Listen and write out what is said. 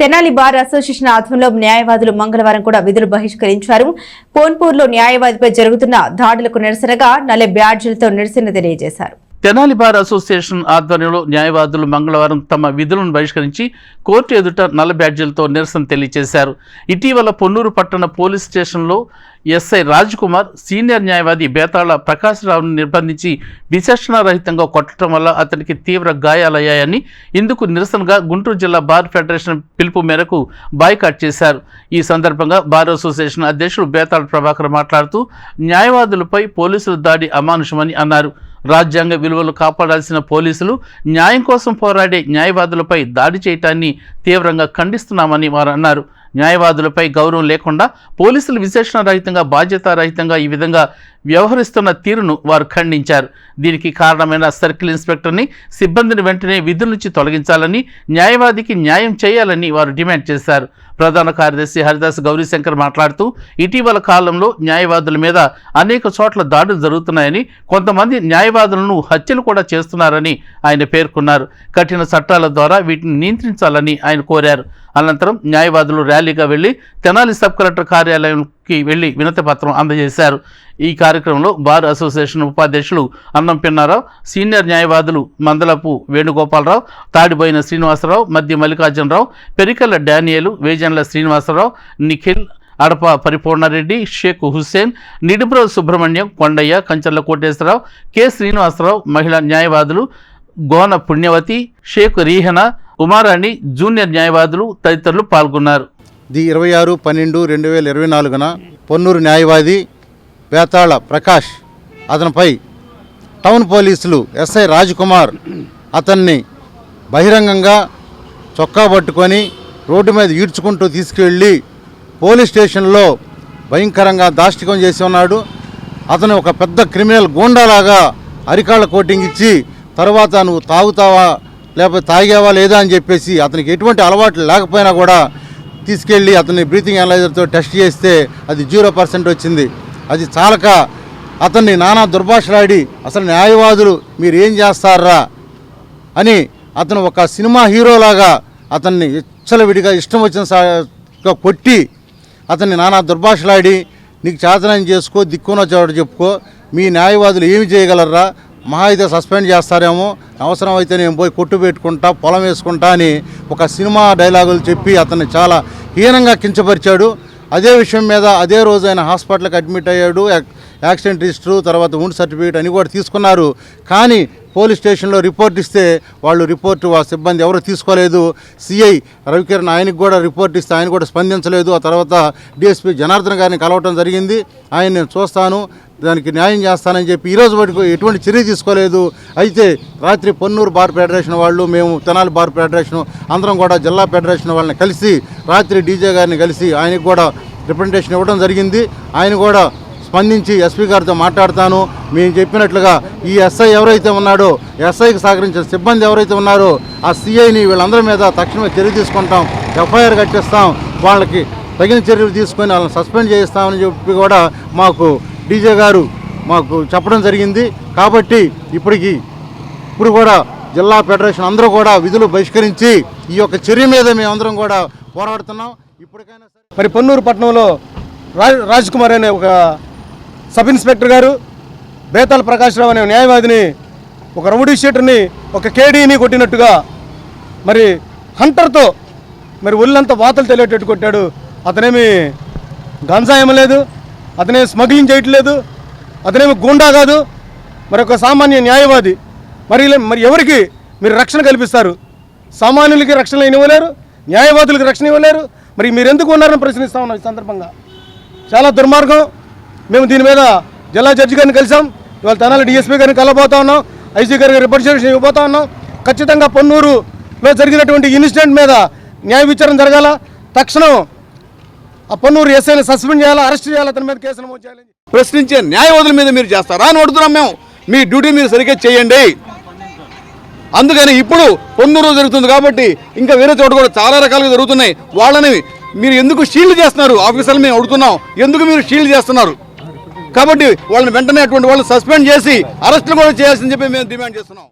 Tenali bar association ఆధ్వర్యంలో న్యాయవాదులు మంగళవారం కూడా విధులు బహిష్కరించారు. పోన్పూర్లో న్యాయవాదిపై జరుగుతున్న దాడులకు నిరసనగా నల్ల బ్యాడ్జీలతో నిరసన తెలియజేశారు. తెనాలి బార్ అసోసియేషన్ ఆధ్వర్యంలో న్యాయవాదులు మంగళవారం తమ విధులను బహిష్కరించి కోర్టు ఎదుట నల్ల బ్యాడ్జీలతో నిరసన తెలియజేశారు. ఇటీవల పొన్నూరు పట్టణ పోలీస్ స్టేషన్లో ఎస్ఐ రాజ్ కుమార్ సీనియర్ న్యాయవాది బేతాళ ప్రకాశ్రావును నిర్బంధించి విచక్షణారహితంగా కొట్టడం వల్ల అతనికి తీవ్ర గాయాలయ్యాయని, ఇందుకు నిరసనగా గుంటూరు జిల్లా బార్ ఫెడరేషన్ పిలుపు మేరకు బాయ్కాట్ చేశారు. ఈ సందర్భంగా బార్ అసోసియేషన్ అధ్యక్షుడు బేతాళ ప్రభాకర్ మాట్లాడుతూ న్యాయవాదులపై పోలీసుల దాడి అమానుషమని అన్నారు. రాజ్యాంగ విలువలు కాపాడాల్సిన పోలీసులు న్యాయం కోసం పోరాడే న్యాయవాదులపై దాడి చేయటాన్ని తీవ్రంగా ఖండిస్తున్నామని వారు అన్నారు. న్యాయవాదులపై గౌరవం లేకుండా పోలీసులు విశేషణరహితంగా బాధ్యతారహితంగా ఈ విధంగా వ్యవహరిస్తున్న తీరును వారు ఖండించారు. దీనికి కారణమైన సర్కిల్ ఇన్స్పెక్టర్ని, సిబ్బందిని వెంటనే విధుల నుంచి తొలగించాలని, న్యాయవాదికి న్యాయం చేయాలని వారు డిమాండ్ చేశారు. ప్రధాన కార్యదర్శి హరిదాస్ గౌరీశంకర్ మాట్లాడుతూ ఇటీవల కాలంలో న్యాయవాదుల మీద అనేక చోట్ల దాడులు జరుగుతున్నాయని, కొంతమంది న్యాయవాదులను హత్యలు కూడా చేస్తున్నారని ఆయన పేర్కొన్నారు. కఠిన చట్టాల ద్వారా వీటిని నియంత్రించాలని ఆయన కోరారు. అనంతరం న్యాయవాదులు ర్యాలీగా వెళ్లి తెనాలి సబ్ కలెక్టర్ కార్యాలయంకి వెళ్లి వినతి పత్రం అందజేశారు. ఈ కార్యక్రమంలో బార్ అసోసియేషన్ ఉపాధ్యక్షులు అన్నం పిన్నారావు, సీనియర్ న్యాయవాదులు మందలపు వేణుగోపాలరావు, తాడిబోయిన శ్రీనివాసరావు, మధ్య మల్లికార్జునరావు, పెరికల్ల డానియేలు, వేజన్ల శ్రీనివాసరావు, నిఖిల్, అడప పరిపూర్ణారెడ్డి, షేక్ హుస్సేన్, నిడుబ్రో సుబ్రహ్మణ్యం, కొండయ్య, కంచర్ల కోటేశ్వరరావు, కె శ్రీనివాసరావు, మహిళా న్యాయవాదులు గోన పుణ్యవతి, షేక్ రీహనా, ఉమారాణి, జూనియర్ న్యాయవాదులు తదితరులు పాల్గొన్నారు. 26/12/2024 పొన్నూరు న్యాయవాది బేతాళ ప్రకాష్ అతనిపై టౌన్ పోలీసులు ఎస్ఐ రాజ్ కుమార్ అతన్ని బహిరంగంగా చొక్కా పట్టుకొని రోడ్డు మీద ఈడ్చుకుంటూ తీసుకువెళ్ళి పోలీస్ స్టేషన్లో భయంకరంగా దాష్టికం చేసి ఉన్నాడు. అతను ఒక పెద్ద క్రిమినల్ గూండాలాగా అరికాళ్ళ కోటింగ్ ఇచ్చి తర్వాత నువ్వు తాగుతావా లేకపోతే తాగావా లేదా అని చెప్పేసి అతనికి ఎటువంటి అలవాట్లు లేకపోయినా కూడా తీసుకెళ్ళి అతన్ని బ్రీతింగ్ అనలైజర్తో టెస్ట్ చేస్తే అది 0% వచ్చింది. అది చాలక అతన్ని నానా దుర్భాషలాడి అసలు న్యాయవాదులు మీరు ఏం చేస్తారా అని అతను ఒక సినిమా హీరోలాగా అతన్ని విచ్చలవిడిగా ఇష్టం వచ్చిన కొట్టి అతన్ని నానా దుర్భాషలాడి నీకు చేతనం చేసుకో, దిక్కున చోట చెప్పుకో, మీ న్యాయవాదులు ఏమి చేయగలరా, మహా అయితే సస్పెండ్ చేస్తారేమో, అవసరమైతే నేను పోయి కొట్టు పెట్టుకుంటా, పొలం వేసుకుంటా అని ఒక సినిమా డైలాగులు చెప్పి అతన్ని చాలా హీనంగా కించపరిచాడు. అదే విషయం మీద అదే రోజు ఆయన హాస్పిటల్కి అడ్మిట్ అయ్యాడు. యాక్సిడెంట్ రిజిస్టరు, తర్వాత వుండ్ సర్టిఫికేట్ అని కూడా తీసుకున్నారు. కానీ పోలీస్ స్టేషన్లో రిపోర్ట్ ఇస్తే వాళ్ళు రిపోర్టు ఆ సిబ్బంది ఎవరు తీసుకోలేదు. సిఐ రవికిరణ్ ఆయనకు కూడా రిపోర్ట్ ఇస్తే ఆయన కూడా స్పందించలేదు. ఆ తర్వాత డిఎస్పీ జనార్దన్ గారిని కలవటం జరిగింది. ఆయన నేను చూస్తాను, దానికి న్యాయం చేస్తానని చెప్పి ఈరోజు వరకు ఎటువంటి చర్య తీసుకోలేదు. అయితే రాత్రి పొన్నూరు బార్ ఫెడరేషన్ వాళ్ళు, మేము తెనాలి బార్ ఫెడరేషన్ అందరం కూడా జిల్లా ఫెడరేషన్ వాళ్ళని కలిసి రాత్రి డీజే గారిని కలిసి ఆయనకు కూడా రిప్రజెంటేషన్ ఇవ్వడం జరిగింది. ఆయన కూడా స్పందించి ఎస్పీ గారితో మాట్లాడతాను, మేము చెప్పినట్లుగా ఈ ఎస్ఐ ఎవరైతే ఉన్నాడో, ఎస్ఐకి సహకరించిన సిబ్బంది ఎవరైతే ఉన్నారో ఆ సిఐని వీళ్ళందరి మీద తక్షణమే చర్య తీసుకుంటాం, ఎఫ్ఐఆర్ కట్టిస్తాం, వాళ్ళకి తగిన చర్యలు తీసుకొని వాళ్ళని సస్పెండ్ చేయిస్తామని చెప్పి కూడా మాకు డీజే గారు మాకు చెప్పడం జరిగింది. కాబట్టి ఇప్పుడు కూడా జిల్లా ఫెడరేషన్ అందరూ కూడా విధులు బహిష్కరించి ఈ యొక్క చర్య మీద మేమందరం కూడా పోరాడుతున్నాం. ఇప్పటికైనా మరి పొన్నూరు పట్టణంలో రాజ్ కుమార్ అనే ఒక సబ్ ఇన్స్పెక్టర్ గారు బేతాళ ప్రకాశ్రావు అనే న్యాయవాదిని, ఒక రౌడీ షీటర్ని, ఒక కేడీని కొట్టినట్టుగా మరి హంటర్తో మరి ఒళ్ళంతా వాతలు తెలియటట్టు కొట్టాడు. అతనేమి గంజాయం లేదు, అతనేమి స్మగ్లింగ్ చేయట్లేదు, అతనేమి గూండా కాదు, మరి ఒక సామాన్య న్యాయవాది. మరి ఎవరికి మీరు రక్షణ కల్పిస్తారు? సామాన్యులకి రక్షణ ఇవ్వలేరు, న్యాయవాదులకు రక్షణ ఇవ్వలేరు. మరి మీరు ఎందుకు ఉన్నారని ప్రశ్నిస్తా ఉన్నాం. ఈ సందర్భంగా చాలా దుర్మార్గం. మేము దీని మీద జిల్లా జడ్జి గారిని కలిసాం, ఇవాళ తెనాలి డిఎస్పీ గారిని కలబోతా ఉన్నాం, ఐజీ గారికి రిప్రజెంటేషన్ ఇవ్వబోతా ఉన్నాం. ఖచ్చితంగా పొన్నూరులో జరిగినటువంటి ఇన్సిడెంట్ మీద న్యాయ విచారణ జరగాల. తక్షణం ఆ పొన్నూరు ఎస్ఐని సస్పెండ్ చేయాలా, అరెస్ట్ చేయాలి, అతని మీద కేసు నమోదు చేయాలి. ప్రశ్నించే న్యాయవాదుల మీద మీరు చేస్తారా అని అడుగుతున్నాం మేము. మీ డ్యూటీ మీరు సరిగ్గా చేయండి. అందుకని ఇప్పుడు పొన్నూరు జరుగుతుంది కాబట్టి ఇంకా వేరే చోట కూడా చాలా రకాలుగా జరుగుతున్నాయి. వాళ్ళని మీరు ఎందుకు షీల్డ్ చేస్తున్నారు? ఆఫీసర్లు మేము అడుగుతున్నాం, ఎందుకు మీరు షీల్డ్ చేస్తున్నారు? కాబట్టి వాళ్ళని వెంటనే అటువంటి వాళ్ళు సస్పెండ్ చేసి అరెస్టులు కూడా చేయాల్సిందని చెప్పి మేము డిమాండ్ చేస్తున్నాం.